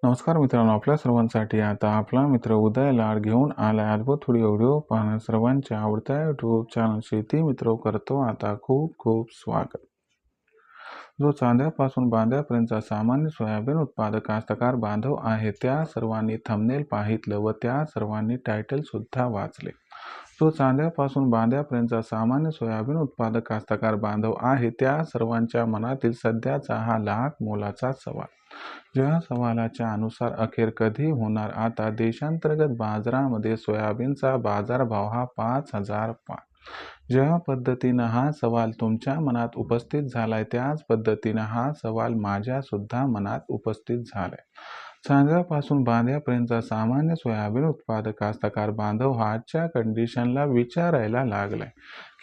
नमस्कार मित्रांनो, आपल्या सर्वांसाठी आता आपला मित्र उदय लाड घेऊन आलाय अद्भुत व्हिडिओ पाहणं सर्वांच्या आवडत्या यूट्यूब चॅनल शेती मित्र करतो आता खूप खूप स्वागत। जो चांद्यापासून बांध्यापर्यंतचा सामान्य सोयाबीन उत्पादक कास्तकार बांधव आहे त्या सर्वांनी थंबनेल पाहितलं व त्या सर्वांनी टायटल सुद्धा वाचले। जो चांद्यापासून बांध्यापर्यंतचा सामान्य सोयाबीन उत्पादक कास्तकार बांधव आहे त्या सर्वांच्या मनातील सध्याचा हा लाख मोलाचा सवाल। ज्या सवालाच्या अनुसार अखेर कधी होणार आता देशांतर्गत बाजारामध्ये सोयाबीनचा बाजारभाव हा 5,005। ज्या पद्धतीनं हा सवाल तुमच्या मनात उपस्थित झालाय त्याच पद्धतीनं हा सवाल माझ्या सुद्धा मनात उपस्थित झालाय। चांद्यापासून बांध्यापर्यंतचा सामान्य सोयाबीन उत्पादक कास्तकार बांधव हा आजच्या कंडिशनला विचारायला लागलाय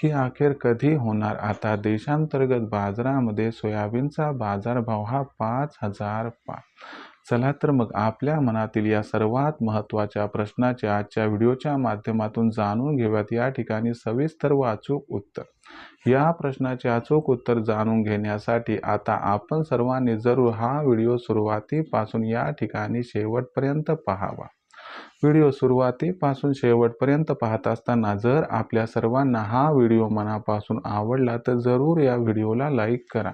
की अखेर कधी होणार आता देशांतर्गत बाजारामध्ये सोयाबीनचा बाजारभाव हा 5,005। चला तर मग आपल्या मनातील या सर्वात महत्त्वाच्या प्रश्नाचे आजच्या व्हिडिओच्या माध्यमातून जाणून घेऊयात या ठिकाणी सविस्तर व अचूक उत्तर। या प्रश्नाचे अचूक उत्तर जाणून घेण्यासाठी आता आपण सर्वांनी जरूर हा व्हिडिओ सुरुवातीपासून या ठिकाणी शेवटपर्यंत पाहावा। व्हिडिओ सुरुवातीपासून शेवटपर्यंत पाहत असताना जर आपल्या सर्वांना हा व्हिडिओ मनापासून आवडला तर जरूर या व्हिडिओला लाईक करा।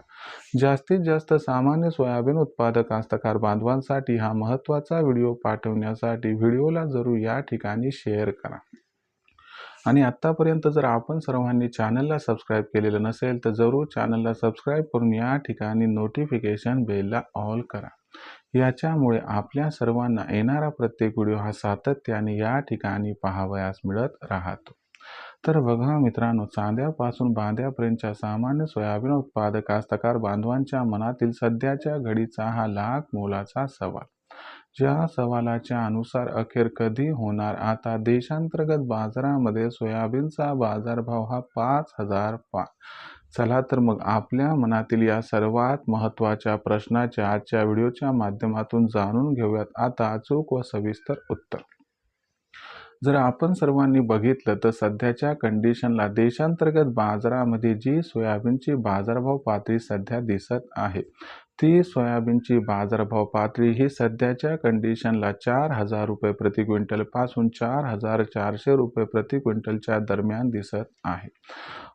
जास्तीत जास्त सामान्य सोयाबीन उत्पादक कास्तकार बांधवांसाठी हा महत्त्वाचा व्हिडिओ पाठवण्यासाठी व्हिडिओला जरूर या ठिकाणी शेअर करा। आणि आत्तापर्यंत जर आपण सर्वांनी चॅनलला सबस्क्राईब केलेलं नसेल तर जरूर चॅनलला सबस्क्राईब करून या ठिकाणी नोटिफिकेशन बेलला ऑल करा। याच्यामुळे आपल्या सर्वांना येणारा प्रत्येक व्हिडिओ हा सातत्याने या ठिकाणी पाहावयास मिळत राहतो। तर बघा मित्रांनो, चांद्यापासून बांध्यापर्यंतच्या सामान्य सोयाबीन उत्पादक कास्तकार बांधवांच्या मनातील सध्याच्या घडीचा हा लाख मोलाचा सवाल। ज्या सवालाच्या अनुसार अखेर कधी होणार आता देशांतर्गत बाजारामध्ये सोयाबीनचा बाजारभाव हा 5,005। चला तर मग आपल्या मनातील या सर्वात महत्त्वाच्या प्रश्नाचे आजच्या व्हिडिओच्या माध्यमातून जाणून घेऊयात आता अचूक व सविस्तर उत्तर। जर आपण सर्वांनी बघितलं तर सध्याच्या कंडिशनला देशांतर्गत बाजारामध्ये जी सोयाबीनची बाजारभाव पातळी सध्या दिसत आहे ती सोयाबीनची बाजारभाव पातळी ही सध्याच्या कंडिशनला 4,000 रुपये प्रति क्विंटल पासून 4,400 रुपये प्रति क्विंटलच्या दरम्यान दिसत आहे।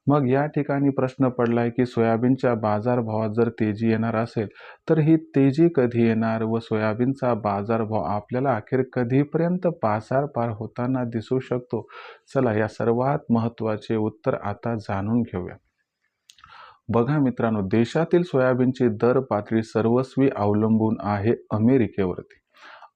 मग या ठिकाणी प्रश्न पडलाय की सोयाबीनच्या बाजारभावात जर तेजी येणार असेल तर ही तेजी कधी येणार व सोयाबीनचा बाजारभाव आपल्याला अखेर कधीपर्यंत पार होताना दिसू शकतो। चला या सर्वात महत्त्वाचे उत्तर आता जाणून घेऊया। बघा मित्रांनो, देशातील सोयाबीनची दर पातळी सर्वस्वी अवलंबून आहे अमेरिकेवरती।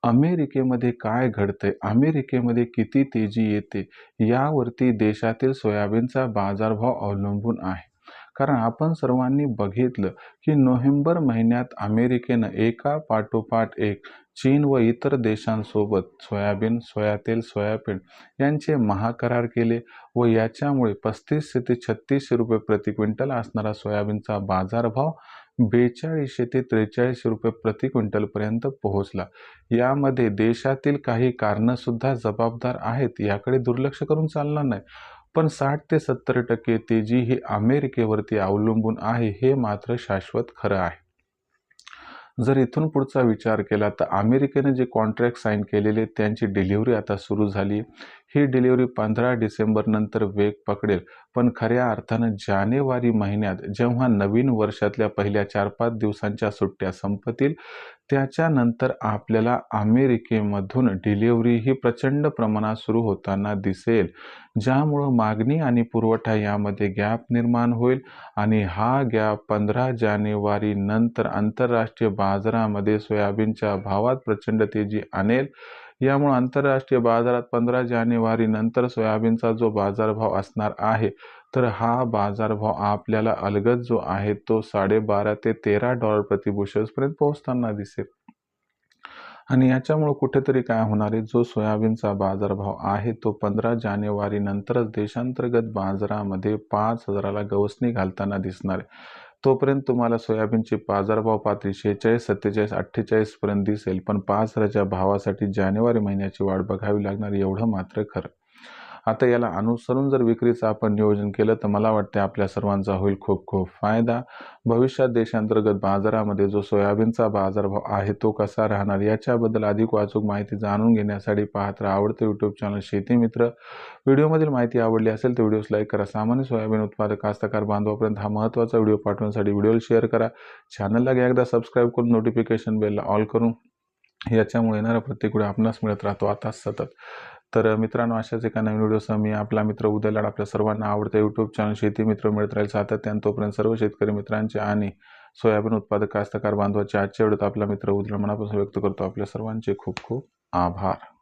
अमेरिकेमध्ये काय घडतंय, अमेरिकेमध्ये किती तेजी येते यावरती देशातील सोयाबीनचा बाजारभाव अवलंबून आहे। कारण आपण सर्वांनी बघितलं की नोव्हेंबर महिन्यात अमेरिकेनं एका पाठोपाठ एक चीन व इतर देशांसोबत सोयाबीन, सोयातेल, सोयाबीन यांचे महाकरार केले व याच्यामुळे 3500 ते 3600 रुपये प्रति क्विंटल असणारा सोयाबीनचा बाजारभाव 4200 ते 4300 रुपये प्रति क्विंटल पर्यंत पोहोचला। यामध्ये देशातील काही कारणं सुद्धा जबाबदार आहेत, याकडे दुर्लक्ष करून चालणार नाही। पण 60 ते 70% तेजी ही अमेरिकेवरती अवलंबून आहे हे मात्र शाश्वत खरं आहे। जर इथून पुढचा विचार केला तर अमेरिकेने जे कॉन्ट्रॅक्ट साईन केलेले त्यांची डिलिव्हरी आता सुरू झाली। ही डिलिव्हरी 15 डिसेंबर नंतर वेग पकडेल, पण खऱ्या अर्थानं जानेवारी महिन्यात जेव्हा नवीन वर्षातल्या पहिल्या 4-5 दिवसांच्या सुट्ट्या संपतील त्याच्यानंतर आपल्याला अमेरिकेमधून डिलिव्हरी ही प्रचंड प्रमाणात सुरू होताना दिसेल, ज्यामुळं मागणी आणि पुरवठा यामध्ये गॅप निर्माण होईल आणि हा गॅप 15 जानेवारी नंतर आंतरराष्ट्रीय बाजारामध्ये सोयाबीनच्या भावात प्रचंड तेजी आणेल। यामुळे आंतरराष्ट्रीय बाजारात 15 जानेवारी नंतर सोयाबीनचा जो बाजारभाव असणार आहे तर हा बाजारभाव आपल्याला अलगद जो आहे तो $12.5 ते $13 प्रति बुशेल्सपर्यंत पोहोचताना दिसेल। आणि याच्यामुळे कुठेतरी काय होणार आहे, जो सोयाबीनचा बाजारभाव आहे तो 15 जानेवारी नंतरच देशांतर्गत बाजारामध्ये 5,000ला गवसणी घालताना दिसणार आहे। तोपर्यंत तुम्हाला सोयाबीनची बाजारभाव पातळी 46, 47, 48 पर्यंत दिसेल, पण 5,000च्या भावासाठी जानेवारी महिन्याची वाट बघावी लागणार एवढं मात्र खरं। आता याला अनुसरून जर विक्रीचं आपण नियोजन केलं तर मला वाटते आपल्या सर्वांचा होईल खूप खूप फायदा. भविष्यात देशांतर्गत बाजारामध्ये जो सोयाबीनचा बाजारभाव आहे तो कसा राहणार याच्याबद्दल अधिक वाचूक माहिती जाणून घेण्यासाठी पाहत राहा आवडते यूट्यूब चॅनल शेती मित्र. व्हिडिओमधील माहिती आवडली असेल तर व्हिडिओस लाईक करा. सामान्य सोयाबीन उत्पादक कास्तकार बांधवापर्यंत हा महत्त्वाचा व्हिडिओ पाठवण्यासाठी व्हिडिओला शेअर करा. चॅनलला एकदा सबस्क्राईब करून नोटिफिकेशन बेलला ऑल करून याच्यामुळे येणारा प्रत्येक व्हिडिओ आपणास मिळत राहतो आता सतत. तर मित्रांनो, अशाच एका नवीन व्हिडिओसह मी आपला मित्र उदय लाड आपल्या सर्वांना आवडतं यूट्यूब चॅनल शेती मित्र मिळत राहील सातत्याने. तोपर्यंत सर्व शेतकरी मित्रांचे आणि सोयाबीन उत्पादक कास्तकार बांधवाचे आजच्या व्हिडिओत आपला मित्र उदय मनापासून व्यक्त करतो. आपल्या सर्वांचे खूप खूप आभार.